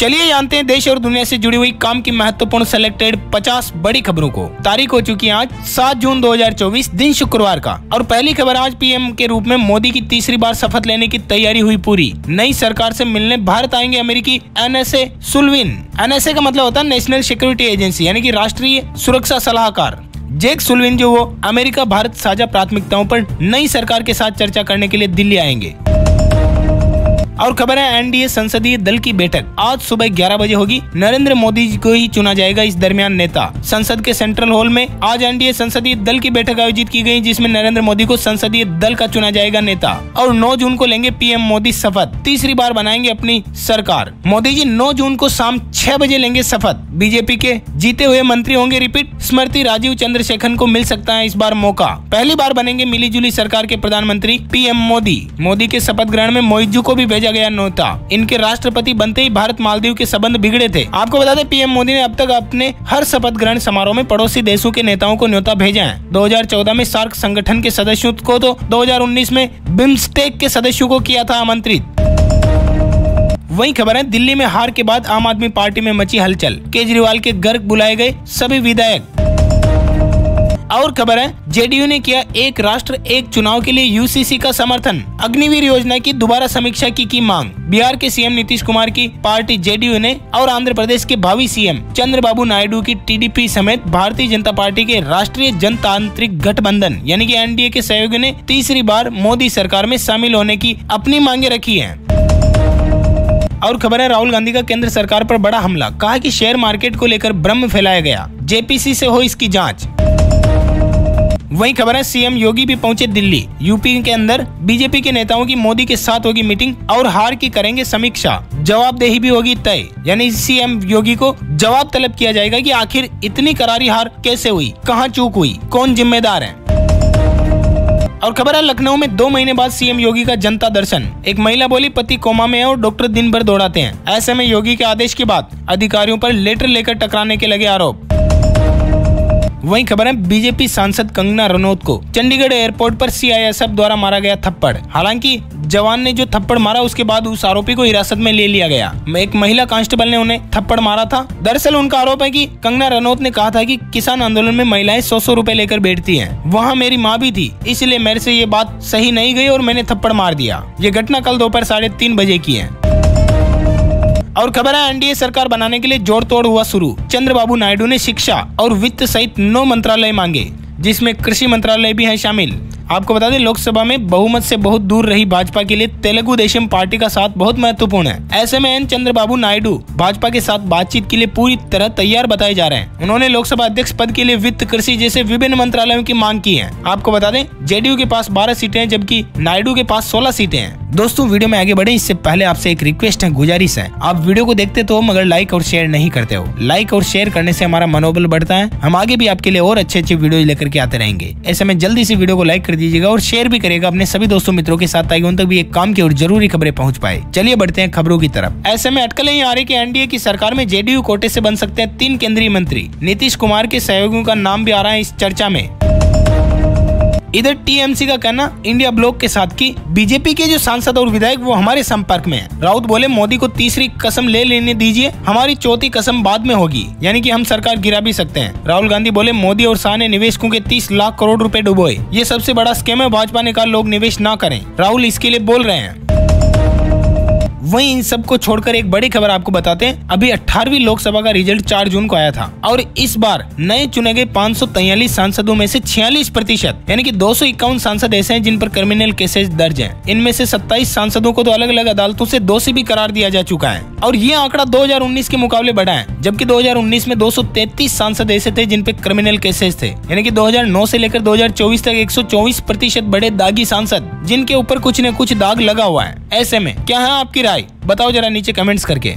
चलिए जानते हैं देश और दुनिया से जुड़ी हुई काम की महत्वपूर्ण सेलेक्टेड 50 बड़ी खबरों को। तारीख हो चुकी है आज 7 जून 2024 दिन शुक्रवार का। और पहली खबर, आज पीएम के रूप में मोदी की तीसरी बार शपथ लेने की तैयारी हुई पूरी। नई सरकार से मिलने भारत आएंगे अमेरिकी NSA सुल्विन। NSA का मतलब होता है नेशनल सिक्योरिटी एजेंसी, यानी कि राष्ट्रीय सुरक्षा सलाहकार। जेक सुल्विन जो वो अमेरिका भारत साझा प्राथमिकताओं पर नई सरकार के साथ चर्चा करने के लिए दिल्ली आएंगे। और खबर है एनडीए संसदीय दल की बैठक आज सुबह 11 बजे होगी। नरेंद्र मोदी जी को ही चुना जाएगा इस दरमियान नेता। संसद के सेंट्रल हॉल में आज एनडीए संसदीय दल की बैठक आयोजित की गई, जिसमें नरेंद्र मोदी को संसदीय दल का चुना जाएगा नेता। और 9 जून को लेंगे पीएम मोदी शपथ, तीसरी बार बनाएंगे अपनी सरकार। मोदी जी 9 जून को शाम 6 बजे लेंगे शपथ। बीजेपी के जीते हुए मंत्री होंगे रिपीट। स्मृति राजीव चंद्रशेखरन को मिल सकता है इस बार मौका। पहली बार बनेंगे मिलीजुली सरकार के प्रधानमंत्री पीएम मोदी। मोदी के शपथ ग्रहण में मोइजू को भी भेजा गया न्योता। इनके राष्ट्रपति बनते ही भारत मालदीव के संबंध बिगड़े थे। आपको बता दें पीएम मोदी ने अब तक अपने हर शपथ ग्रहण समारोह में पड़ोसी देशों के नेताओं को न्योता भेजा है। 2014 में सार्क संगठन के सदस्यों को तो 2019 में बिम्स्टेक के सदस्यों को किया था आमंत्रित। वही खबर है, दिल्ली में हार के बाद आम आदमी पार्टी में मची हलचल। केजरीवाल के घर बुलाए गए सभी विधायक। और खबर है, जेडीयू ने किया एक राष्ट्र एक चुनाव के लिए यूसीसी का समर्थन। अग्निवीर योजना की दोबारा समीक्षा की मांग। बिहार के सीएम नीतीश कुमार की पार्टी जेडीयू ने और आंध्र प्रदेश के भावी सीएम चंद्रबाबू नायडू की टीडीपी समेत भारतीय जनता पार्टी के राष्ट्रीय जनतांत्रिक गठबंधन यानी कि एनडीए के सहयोगी ने तीसरी बार मोदी सरकार में शामिल होने की अपनी मांगे रखी है। और खबर है, राहुल गांधी का केंद्र सरकार पर बड़ा हमला। कहा कि शेयर मार्केट को लेकर भ्रम फैलाया गया, जेपीसी से हो इसकी जांच। वही खबर है, सीएम योगी भी पहुंचे दिल्ली। यूपी के अंदर बीजेपी के नेताओं की मोदी के साथ होगी मीटिंग और हार की करेंगे समीक्षा। जवाबदेही भी होगी तय, यानी सीएम योगी को जवाब तलब किया जाएगा कि आखिर इतनी करारी हार कैसे हुई, कहां चूक हुई, कौन जिम्मेदार है। और खबर है, लखनऊ में 2 महीने बाद सीएम योगी का जनता दर्शन। एक महिला बोली पति कोमा में है और डॉक्टर दिन भर दौड़ाते हैं। ऐसे में योगी के आदेश के बाद अधिकारियों पर लेटर लेकर टकराने के लगे आरोप। वही खबर है, बीजेपी सांसद कंगना रनौत को चंडीगढ़ एयरपोर्ट पर सीआईएसएफ द्वारा मारा गया थप्पड़। हालांकि जवान ने जो थप्पड़ मारा उसके बाद उस आरोपी को हिरासत में ले लिया गया। एक महिला कांस्टेबल ने उन्हें थप्पड़ मारा था। दरअसल उनका आरोप है कि कंगना रनौत ने कहा था कि किसान आंदोलन में महिलाएं 100 रुपए लेकर बैठती हैं। वहाँ मेरी माँ भी थी, इसलिए मेरे से ये बात सही नहीं गई और मैंने थप्पड़ मार दिया। ये घटना कल दोपहर 3:30 बजे की है। और खबर है, एनडीए सरकार बनाने के लिए जोड़ तोड़ हुआ शुरू। चंद्रबाबू नायडू ने शिक्षा और वित्त सहित 9 मंत्रालय मांगे, जिसमें कृषि मंत्रालय भी है शामिल। आपको बता दें लोकसभा में बहुमत से बहुत दूर रही भाजपा के लिए तेलुगु देशम पार्टी का साथ बहुत महत्वपूर्ण है। ऐसे में एन चंद्रबाबू नायडू भाजपा के साथ बातचीत के लिए पूरी तरह तैयार बताए जा रहे हैं। उन्होंने लोकसभा अध्यक्ष पद के लिए वित्त, कृषि जैसे विभिन्न मंत्रालयों की मांग की है। आपको बता दें जेडीयू के पास 12 सीटें हैं, जबकि नायडू के पास 16 सीटें हैं। दोस्तों वीडियो में आगे बढ़े इससे पहले आपसे एक रिक्वेस्ट है, गुजारिश है, आप वीडियो को देखते तो मगर लाइक और शेयर नहीं करते हो। लाइक और शेयर करने से हमारा मनोबल बढ़ता है, हम आगे भी आपके लिए और अच्छे वीडियो लेकर के आते रहेंगे। ऐसे में जल्दी से वीडियो को लाइक कर दीजिएगा और शेयर भी करेगा अपने सभी दोस्तों मित्रों के साथ, ताकि उन तक भी एक काम की और जरूरी खबरें पहुंच पाए। चलिए बढ़ते हैं खबरों की तरफ। ऐसे में अटकलें आ रही कि एनडीए की सरकार में जेडीयू कोटे से बन सकते हैं 3 केंद्रीय मंत्री। नीतीश कुमार के सहयोगियों का नाम भी आ रहा है इस चर्चा में। इधर टीएमसी का कहना इंडिया ब्लॉक के साथ कि बीजेपी के जो सांसद और विधायक वो हमारे संपर्क में हैं। राउत बोले मोदी को तीसरी कसम ले लेने दीजिए, हमारी चौथी कसम बाद में होगी, यानी कि हम सरकार गिरा भी सकते हैं। राहुल गांधी बोले मोदी और शाह ने निवेशकों के 30 लाख करोड़ रुपए डुबोए, ये सबसे बड़ा स्कैम है, भाजपा ने कहा लोग निवेश ना करें। राहुल इसके लिए बोल रहे हैं। वहीं इन सबको छोड़कर एक बड़ी खबर आपको बताते हैं। अभी 18वीं लोकसभा का रिजल्ट 4 जून को आया था और इस बार नए चुने गए 543 सांसदों में से 46% यानी कि 251 सांसद ऐसे हैं जिन पर क्रिमिनल केसेस दर्ज हैं। इनमें से 27 सांसदों को तो अलग अलग अदालतों से दोषी भी करार दिया जा चुका है और ये आंकड़ा 2019 के मुकाबले बढ़ा है, जबकि 2019 में 233 सांसद ऐसे थे जिन पे क्रिमिनल केसेस थे। यानी कि 2009 से लेकर 2024 तक 124% बड़े दागी सांसद जिनके ऊपर कुछ न कुछ दाग लगा हुआ है। ऐसे में क्या है आपकी राय, बताओ जरा नीचे कमेंट्स करके।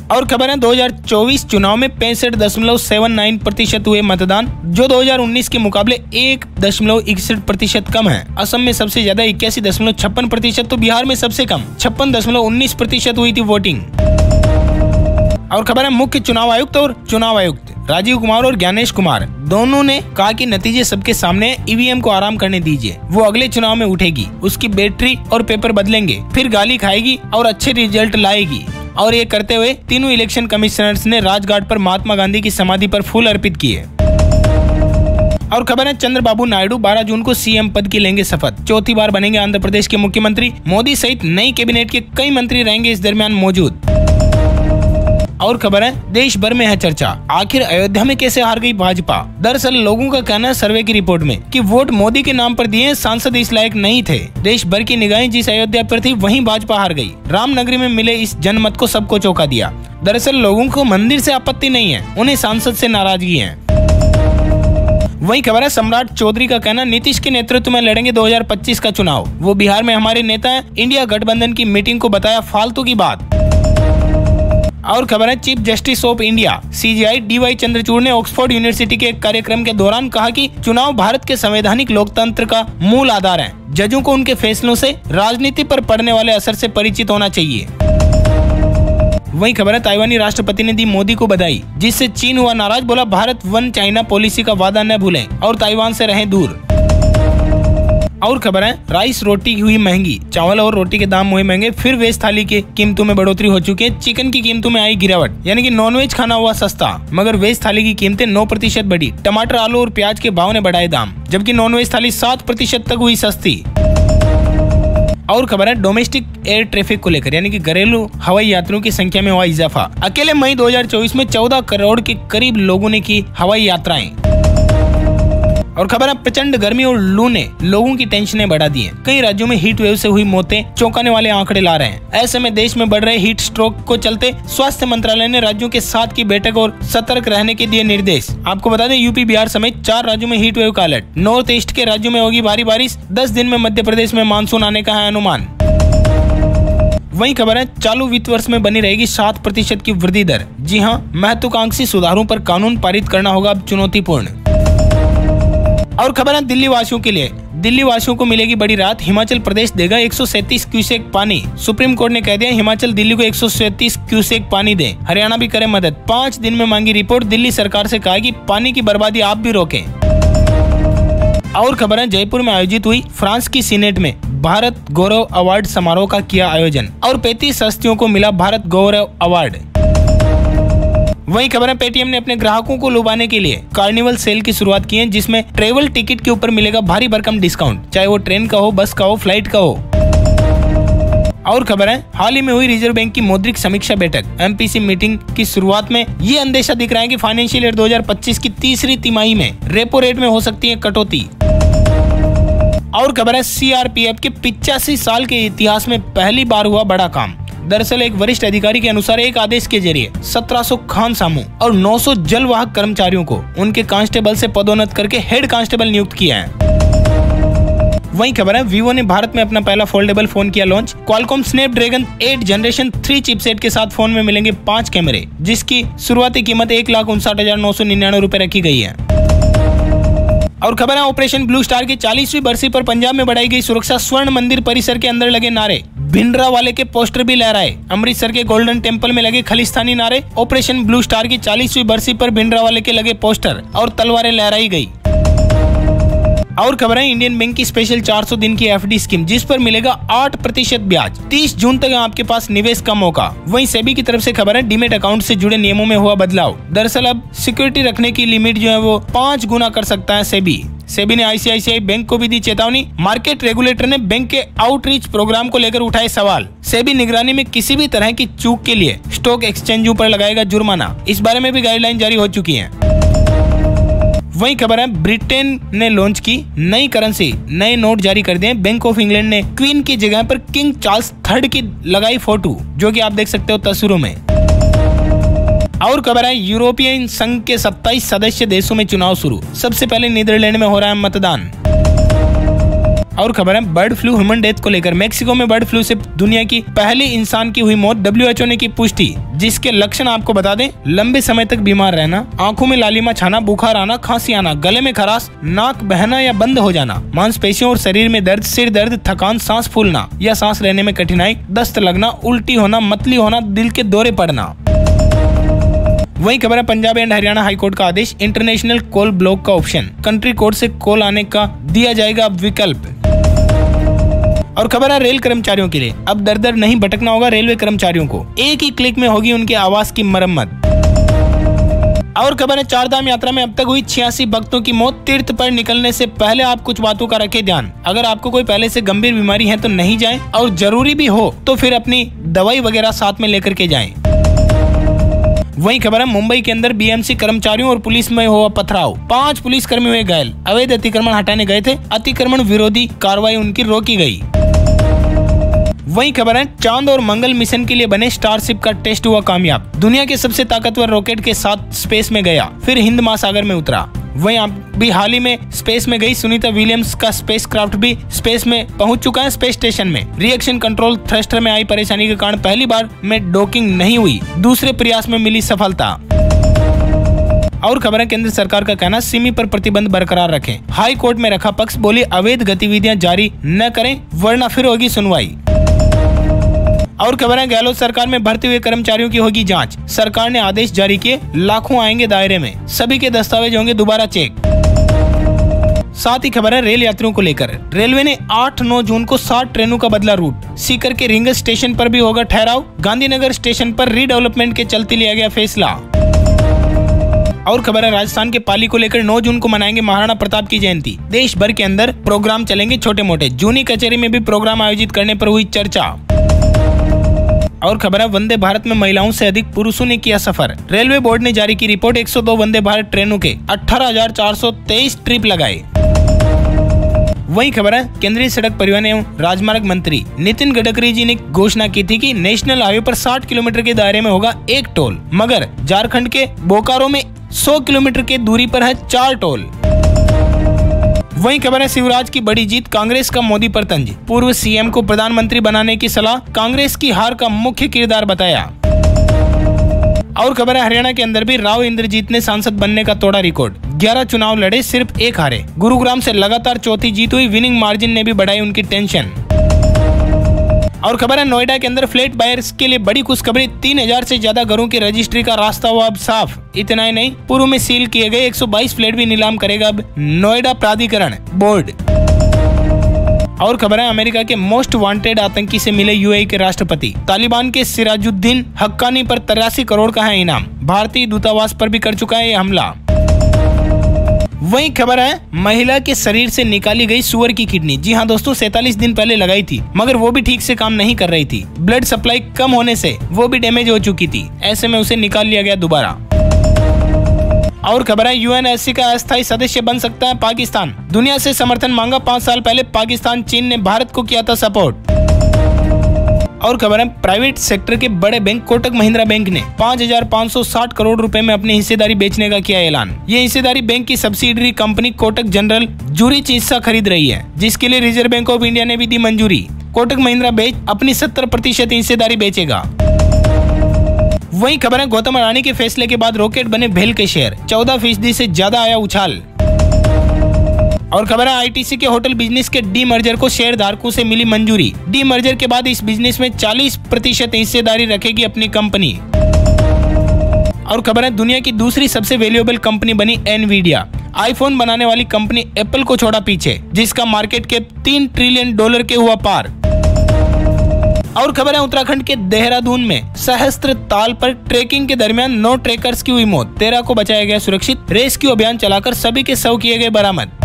और खबर है 2024 चुनाव में 65.79% हुए मतदान, जो 2019 के मुकाबले 1.61% कम है। असम में सबसे ज्यादा 81.56%, तो बिहार में सबसे कम 56.19% हुई थी वोटिंग। और खबर है मुख्य चुनाव आयुक्त और चुनाव आयुक्त राजीव कुमार और ज्ञानेश कुमार दोनों ने कहा कि नतीजे सबके सामने, ईवीएम को आराम करने दीजिए, वो अगले चुनाव में उठेगी, उसकी बैटरी और पेपर बदलेंगे, फिर गाली खाएगी और अच्छे रिजल्ट लाएगी और ये करते हुए तीनों इलेक्शन कमिश्नर्स ने राजघाट पर महात्मा गांधी की समाधि पर फूल अर्पित किए। और खबर है चंद्रबाबू नायडू 12 जून को सीएम पद की लेंगे शपथ, चौथी बार बनेंगे आंध्र प्रदेश के मुख्यमंत्री। मोदी सहित नई कैबिनेट के कई मंत्री रहेंगे इस दरमियान मौजूद। और खबर है देश भर में है चर्चा, आखिर अयोध्या में कैसे हार गई भाजपा। दरअसल लोगों का कहना है सर्वे की रिपोर्ट में कि वोट मोदी के नाम पर दिए, सांसद इस लायक नहीं थे। देश भर की निगाहें जिस अयोध्या पर थी वहीं भाजपा हार गई। रामनगरी में मिले इस जनमत को सबको चौंका दिया। दरअसल लोगों को मंदिर से आपत्ति नहीं है, उन्हें सांसद से नाराजगी है। वही खबर है सम्राट चौधरी का कहना, नीतीश के नेतृत्व में लड़ेंगे 2025 का चुनाव। वो बिहार में हमारे नेता हैं, इंडिया गठबंधन की मीटिंग को बताया फालतू की बात। और खबर है chief justice of India CJI DY Chandrachud ने ऑक्सफोर्ड यूनिवर्सिटी के एक कार्यक्रम के दौरान कहा कि चुनाव भारत के संवैधानिक लोकतंत्र का मूल आधार है। जजों को उनके फैसलों से राजनीति पर पड़ने वाले असर से परिचित होना चाहिए। वही खबर है ताइवानी राष्ट्रपति ने दी मोदी को बधाई, जिससे चीन हुआ नाराज। बोला भारत वन चाइना पॉलिसी का वादा न भूलें और ताइवान से रहें दूर। और खबर है राइस रोटी हुई महंगी, चावल और रोटी के दाम हुए महंगे। फिर वेज थाली की कीमतों में बढ़ोतरी हो चुकी है। चिकन की कीमतों में आई गिरावट, यानी कि नॉनवेज खाना हुआ सस्ता, मगर वेज थाली की कीमतें 9% बढ़ी। टमाटर, आलू और प्याज के भाव ने बढ़ाए दाम, जबकि नॉनवेज थाली 7% तक हुई सस्ती। और खबर है डोमेस्टिक एयर ट्रैफिक को लेकर, यानी कि घरेलू हवाई यात्रियों की संख्या में हुआ इजाफा। अकेले मई 2024 में 14 करोड़ के करीब लोगों ने की हवाई यात्राएं। और खबर है प्रचंड गर्मी और लू ने लोगों की टेंशनें बढ़ा दी हैं। कई राज्यों में हीट वेव से हुई मौतें चौंकाने वाले आंकड़े ला रहे हैं। ऐसे में देश में बढ़ रहे हीट स्ट्रोक को चलते स्वास्थ्य मंत्रालय ने राज्यों के साथ की बैठक और सतर्क रहने के दिए निर्देश। आपको बता दें यूपी, बिहार समेत 4 राज्यों में हीट वेव का अलर्ट। नॉर्थ ईस्ट के राज्यों में होगी भारी बारिश। 10 दिन में मध्य प्रदेश में मानसून आने का है अनुमान। वही खबर है चालू वित्त वर्ष में बनी रहेगी 7% की वृद्धि दर। जी हाँ, महत्वाकांक्षी सुधारों पर कानून पारित करना होगा अब चुनौतीपूर्ण। और खबर है दिल्ली वासियों के लिए, दिल्ली वासियों को मिलेगी बड़ी राहत। हिमाचल प्रदेश देगा 137 क्यूसेक पानी। सुप्रीम कोर्ट ने कह दिया हिमाचल दिल्ली को 137 क्यूसेक पानी दे, हरियाणा भी करे मदद। 5 दिन में मांगी रिपोर्ट। दिल्ली सरकार से कहा कि पानी की बर्बादी आप भी रोकें। और खबर है जयपुर में आयोजित हुई फ्रांस की सीनेट में भारत गौरव अवार्ड समारोह का किया आयोजन और 35 हस्तियों को मिला भारत गौरव अवार्ड। वही खबर है पेटीएम ने अपने ग्राहकों को लुभाने के लिए कार्निवल सेल की शुरुआत की है, जिसमें ट्रेवल टिकट के ऊपर मिलेगा भारी भरकम डिस्काउंट, चाहे वो ट्रेन का हो, बस का हो, फ्लाइट का हो। और खबर है हाल ही में हुई रिजर्व बैंक की मौद्रिक समीक्षा बैठक MPC मीटिंग की शुरुआत में ये अंदेशा दिख रहा है कि फाइनेंशियल ईयर 2025 की तीसरी तिमाही में रेपो रेट में हो सकती है कटौती। और खबर है CRPF के 85 साल के इतिहास में पहली बार हुआ बड़ा काम। दरअसल एक वरिष्ठ अधिकारी के अनुसार एक आदेश के जरिए 1700 खान समूह और 900 जलवाहक कर्मचारियों को उनके कांस्टेबल से पदोन्नत करके हेड कांस्टेबल नियुक्त किया है। वही खबर है वीवो ने भारत में अपना पहला फोल्डेबल फोन किया launch. Qualcomm Snapdragon 8 generation 3 chipset के साथ फोन में मिलेंगे 5 कैमरे, जिसकी शुरुआती कीमत 1,59,999 रुपए रखी गई है। और खबर है ऑपरेशन ब्लू स्टार की 40वीं बरसी पर पंजाब में बढ़ाई गई सुरक्षा। स्वर्ण मंदिर परिसर के अंदर लगे नारे, भिंडरावाले के पोस्टर भी लहराए। अमृतसर के गोल्डन टेम्पल में लगे खालिस्तानी नारे। ऑपरेशन ब्लू स्टार की 40वीं बरसी पर भिंडरावाले के लगे पोस्टर और तलवारें लहराई गई। और खबर है इंडियन बैंक की स्पेशल 400 दिन की FD स्कीम, जिस पर मिलेगा 8% ब्याज। 30 जून तक आपके पास निवेश का मौका। वहीं सेबी की तरफ से खबर है डीमेट अकाउंट से जुड़े नियमों में हुआ बदलाव। दरअसल अब सिक्योरिटी रखने की लिमिट जो है वो 5 गुना कर सकता है सेबी ने ICICI बैंक को भी दी चेतावनी। मार्केट रेगुलेटर ने बैंक के आउटरीच प्रोग्राम को लेकर उठाए सवाल। सेबी निगरानी में किसी भी तरह की चूक के लिए स्टॉक एक्सचेंजों पर लगाएगा जुर्माना। इस बारे में भी गाइडलाइन जारी हो चुकी है। वही खबर है ब्रिटेन ने लॉन्च की नई करेंसी, नए नोट जारी कर दिए। बैंक ऑफ इंग्लैंड ने क्वीन की जगह पर किंग चार्ल्स III की लगाई फोटो, जो कि आप देख सकते हो तस्वीरों में। और खबर है यूरोपियन संघ के 27 सदस्य देशों में चुनाव शुरू। सबसे पहले नीदरलैंड में हो रहा है मतदान। और खबर है बर्ड फ्लू ह्यूमन डेथ को लेकर, मैक्सिको में बर्ड फ्लू से दुनिया की पहली इंसान की हुई मौत। WHO ने की पुष्टि, जिसके लक्षण आपको बता दें लंबे समय तक बीमार रहना, आंखों में लालिमा छाना, बुखार आना, खांसी आना, गले में खराश, नाक बहना या बंद हो जाना, मांसपेशियों और शरीर में दर्द, सिर दर्द, थकान, सांस फूलना या सांस लेने में कठिनाई, दस्त लगना, उल्टी होना, मतली होना, दिल के दौरे पड़ना। वही खबर है पंजाब एंड हरियाणा हाईकोर्ट का आदेश, इंटरनेशनल कॉल ब्लॉक का ऑप्शन, कंट्री कोड से कॉल आने का दिया जाएगा अब विकल्प। और खबर है रेल कर्मचारियों के लिए, अब दर दर नहीं भटकना होगा रेलवे कर्मचारियों को, एक ही क्लिक में होगी उनके आवास की मरम्मत। और खबर है चारधाम यात्रा में अब तक हुई 86 भक्तों की मौत। तीर्थ पर निकलने से पहले आप कुछ बातों का रखें ध्यान। अगर आपको कोई पहले से गंभीर बीमारी है तो नहीं जाएं, और जरूरी भी हो तो फिर अपनी दवाई वगैरह साथ में लेकर के जाएं। वही खबर है मुंबई के अंदर बीएमसी कर्मचारियों और पुलिस में हुआ पथराव, 5 पुलिसकर्मी हुए घायल। अवैध अतिक्रमण हटाने गए थे, अतिक्रमण विरोधी कार्रवाई उनकी रोकी गई। वही खबर है चांद और मंगल मिशन के लिए बने स्टारशिप का टेस्ट हुआ कामयाब। दुनिया के सबसे ताकतवर रॉकेट के साथ स्पेस में गया, फिर हिंद महासागर में उतरा। वहीं अभी हाल ही में स्पेस में गई सुनीता विलियम्स का स्पेसक्राफ्ट भी स्पेस में पहुंच चुका है। स्पेस स्टेशन में रिएक्शन कंट्रोल थ्रस्टर में आई परेशानी के कारण पहली बार में डॉकिंग नहीं हुई, दूसरे प्रयास में मिली सफलता। और खबर है केंद्र सरकार का कहना सिमी पर प्रतिबंध बरकरार रखें। हाई कोर्ट में रखा पक्ष, बोली अवैध गतिविधियां जारी न करें वरना फिर होगी सुनवाई। और खबर है गहलोत सरकार में भर्ती हुए कर्मचारियों की होगी जांच, सरकार ने आदेश जारी किए, लाखों आएंगे दायरे में, सभी के दस्तावेज होंगे दोबारा चेक। साथ ही खबर है रेल यात्रियों को लेकर, रेलवे ने 8-9 जून को 60 ट्रेनों का बदला रूट, सीकर के रिंग स्टेशन पर भी होगा ठहराव, गांधीनगर स्टेशन पर रीडेवलपमेंट के चलते लिया गया फैसला। और खबर है राजस्थान के पाली को लेकर 9 जून को मनाएंगे महाराणा प्रताप की जयंती, देश भर के अंदर प्रोग्राम चलेंगे छोटे मोटे, जूनी कचहरी में भी प्रोग्राम आयोजित करने पर हुई चर्चा। और खबर है वंदे भारत में महिलाओं से अधिक पुरुषों ने किया सफर, रेलवे बोर्ड ने जारी की रिपोर्ट, 102 वंदे भारत ट्रेनों के 18,423 ट्रिप लगाए। वही खबर है केंद्रीय सड़क परिवहन एवं राजमार्ग मंत्री नितिन गडकरी जी ने घोषणा की थी कि नेशनल हाईवे पर 60 किलोमीटर के दायरे में होगा 1 टोल, मगर झारखंड के बोकारो में 100 किलोमीटर की दूरी पर है 4 टोल। वहीं खबर है शिवराज की बड़ी जीत, कांग्रेस का मोदी पर तंज, पूर्व सीएम को प्रधानमंत्री बनाने की सलाह, कांग्रेस की हार का मुख्य किरदार बताया। और खबर है हरियाणा के अंदर भी राव इंद्रजीत ने सांसद बनने का तोड़ा रिकॉर्ड, 11 चुनाव लड़े सिर्फ 1 हारे। गुरुग्राम से लगातार चौथी जीत हुई, विनिंग मार्जिन ने भी बढ़ाई उनकी टेंशन। और खबर है नोएडा के अंदर फ्लैट बायर्स के लिए बड़ी खुशखबरी, 3000 से ज्यादा घरों की रजिस्ट्री का रास्ता हुआ अब साफ। इतना ही नहीं, पूर्व में सील किए गए 122 फ्लैट भी नीलाम करेगा अब नोएडा प्राधिकरण बोर्ड। और खबर है अमेरिका के मोस्ट वांटेड आतंकी से मिले यूएई के राष्ट्रपति, तालिबान के सिराजुद्दीन हक्कानी पर 83 करोड़ का है इनाम, भारतीय दूतावास पर भी कर चुका है ये हमला। वही खबर है महिला के शरीर से निकाली गई सुअर की किडनी, जी हाँ दोस्तों 47 दिन पहले लगाई थी, मगर वो भी ठीक से काम नहीं कर रही थी, ब्लड सप्लाई कम होने से वो भी डैमेज हो चुकी थी, ऐसे में उसे निकाल लिया गया दोबारा। और खबर है यूएनएससी का अस्थायी सदस्य बन सकता है पाकिस्तान, दुनिया से समर्थन मांगा, 5 साल पहले पाकिस्तान चीन ने भारत को किया था सपोर्ट। और खबर है प्राइवेट सेक्टर के बड़े बैंक कोटक महिंद्रा बैंक ने 5,560 करोड़ रुपए में अपनी हिस्सेदारी बेचने का किया ऐलान। ये हिस्सेदारी बैंक की subsidiary company Kotak general Zurich हिस्सा खरीद रही है, जिसके लिए रिजर्व बैंक ऑफ इंडिया ने भी दी मंजूरी। कोटक महिंद्रा बैंक अपनी 70% हिस्सेदारी बेचेगा। वही खबर है गौतम अडानी के फैसले के बाद रॉकेट बने भेल के शेयर, 14% से ज्यादा आया उछाल। और खबर है आईटीसी के होटल बिजनेस के डी मर्जर को शेयर धारकों से मिली मंजूरी, डी मर्जर के बाद इस बिजनेस में 40% हिस्सेदारी रखेगी अपनी कंपनी। और खबर है दुनिया की दूसरी सबसे वैल्यूएबल कंपनी बनी एनवीडिया, आईफोन बनाने वाली कंपनी एप्पल को छोड़ा पीछे, जिसका मार्केट कैप $3 ट्रिलियन के हुआ पार। और खबर है उत्तराखंड के देहरादून में सहस्त्र ताल पर ट्रेकिंग के दरमियान 9 ट्रेकर्स की हुई मौत, 13 को बचाया गया सुरक्षित, रेस्क्यू अभियान चलाकर सभी के शव किए गए बरामद।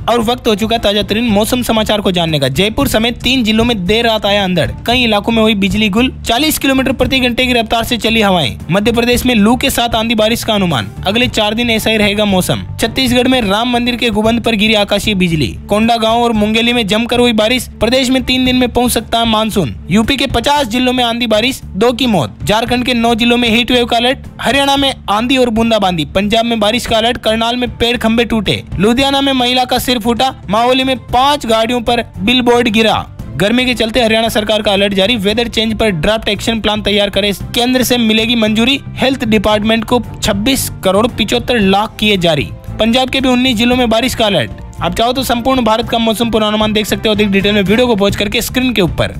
और वक्त हो चुका ताजा तरीन मौसम समाचार को जानने का। जयपुर समेत 3 जिलों में देर रात आया अंधड़, कई इलाकों में हुई बिजली गुल, 40 किलोमीटर प्रति घंटे की रफ्तार से चली हवाएं। मध्य प्रदेश में लू के साथ आंधी बारिश का अनुमान, अगले 4 दिन ऐसा ही रहेगा मौसम। छत्तीसगढ़ में राम मंदिर के गुंबद पर गिरी आकाशीय बिजली, कोंडागांव और मुंगेली में जमकर हुई बारिश, प्रदेश में 3 दिन में पहुंच सकता है मानसून। यूपी के 50 जिलों में आंधी बारिश, 2 की मौत, झारखंड के 9 जिलों में हीट वेव का अलर्ट, हरियाणा में आंधी और बूंदाबांदी, पंजाब में बारिश का अलर्ट, करनाल में पेड़ खंभे टूटे, लुधियाना में महिला का सिर फूटा, मावली में 5 गाड़ियों पर बिलबोर्ड गिरा। गर्मी के चलते हरियाणा सरकार का अलर्ट जारी, वेदर चेंज पर ड्राफ्ट एक्शन प्लान तैयार करे, केंद्र से मिलेगी मंजूरी, हेल्थ डिपार्टमेंट को 26 करोड़ 75 लाख किए जारी। पंजाब के भी 19 जिलों में बारिश का अलर्ट। आप चाहो तो संपूर्ण भारत का मौसम पूर्वानुमान देख सकते हो अधिक डिटेल में वीडियो को पॉज करके स्क्रीन के ऊपर।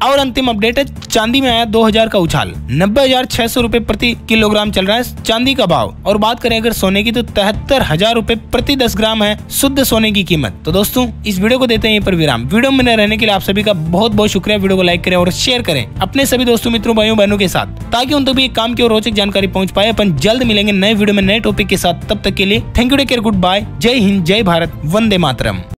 और अंतिम अपडेट है, चांदी में आया 2000 का उछाल। 90,600 रुपए प्रति किलोग्राम चल रहा है चांदी का भाव। और बात करें अगर सोने की तो 73,000 रुपए प्रति 10 ग्राम है शुद्ध सोने की कीमत। तो दोस्तों इस वीडियो को देते हैं यहीं पर विराम। वीडियो में रहने के लिए आप सभी का बहुत बहुत शुक्रिया। वीडियो को लाइक करें और शेयर करें अपने सभी दोस्तों, मित्रों, भाइयों, बहनों के साथ, ताकि उन तक भी काम की और रोचक जानकारी पहुंच पाए। अपन जल्द मिलेंगे नए वीडियो में नए टॉपिक के साथ। तब तक के लिए thank you, take care, goodbye, जय हिंद, जय भारत, वंदे मातरम।